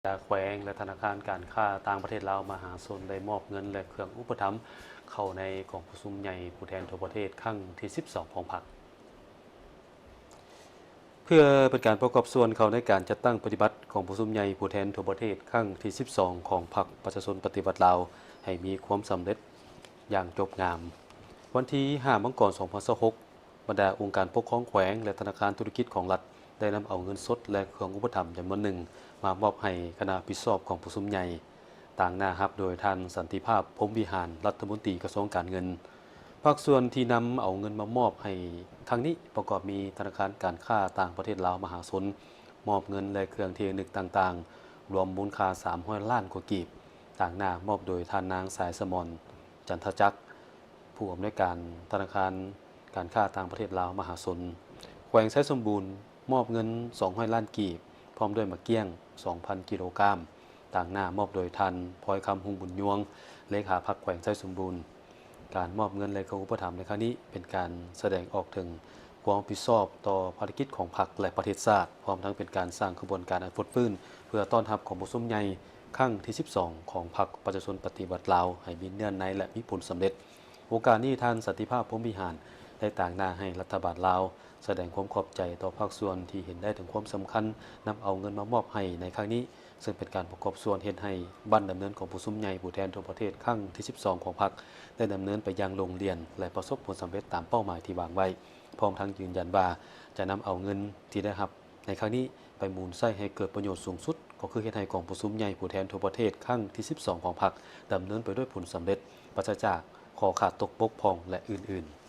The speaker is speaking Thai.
จากแขวงและธนาคารการค้าต่างประเทศลาวมหาชนได้มอบเงินและเครื่องอุปถัมภ์เข้าในกองประชุมใหญ่ผู้แทนทั่วประเทศครั้งที่ 12 ของพรรคเพื่อเป็นการประกอบส่วนเข้าในการจัดตั้งปฏิบัติของประชุมใหญ่ผู้แทนทั่วประเทศครั้งที่ 12 ของพรรคประชาชนปฏิวัติลาวให้มีความสำเร็จอย่างจบงามวันที่ 5 มังกร 2026 บรรดาองค์การปกครองแขวงและธนาคารธุรกิจของรัฐได้นำเอาเงินสดและเครื่องอุปถัมภ์จำนวนหนึ่งมามอบให้คณะผิดชอบของประชุมใหญ่ต่างหน้ารับโดยท่านสันติภาพพรหมวิหารรัฐมนตรีกระทรวงการเงินภาคส่วนที่นำเอาเงินมามอบให้ครั้งนี้ประกอบมีธนาคารการค้าต่างประเทศลาวมหาชนมอบเงินและเครื่องเทคนิคต่างๆรวมมูลค่า300 ล้านกว่ากีบต่างหน้ามอบโดยท่านนางสายสมรจันทจักรผู้อำนวยการธนาคารการค้าต่างประเทศลาวมหาชนแขวงไชยสมบูรณ์มอบเงิน200 ล้านกีบพร้อมด้วยมะเกี้ยง 2,000 กิโลกรัมต่างหน้ามอบโดยท่านพลอยคำหุงบุญยวงเลขาพรรคแขวงไชยสมบูรณ์การมอบเงินและเครื่องอุปถัมภ์ในครั้งนี้เป็นการแสดงออกถึงความรับผิดชอบต่อภารกิจของพรรคและประเทศชาติพร้อมทั้งเป็นการสร้างกระบวนการอันฟุดฟื้นเพื่อต้อนรับของประชุมใหญ่ครั้งที่ 12 ของพรรคประชาชนปฏิวัติลาวให้มีเนื้อในและมีผลสำเร็จโอกาสนี้ท่านสันติภาพพรหมวิหารได้ต่างหน้าให้รัฐบาลลาวแสดงความขอบใจต่อภาคส่วนที่เห็นได้ถึงความสำคัญนำเอาเงินมามอบให้ในครั้งนี้ซึ่งเป็นการประกอบส่วนเห็นให้บ้านดำเนินของผู้ซุ่มใหญ่ผู้แทนทั่วประเทศครั้งที่ 12 ของพรรคได้ดำเนินไปยังโรงเรียนและประสบผลสำเร็จตามเป้าหมายที่วางไว้พร้อมทั้งยืนยันว่าจะนำเอาเงินที่ได้รับในครั้งนี้ไปมูลใช้ให้เกิดประโยชน์สูงสุดก็คือเฮ็ดให้กองผู้ซุ่มใหญ่ผู้แทนทั่วประเทศครั้งที่ 12 ของพรรคดำเนินไปด้วยผลสำเร็จปราศจากข้อขาดตกบกพร่องและอื่นๆ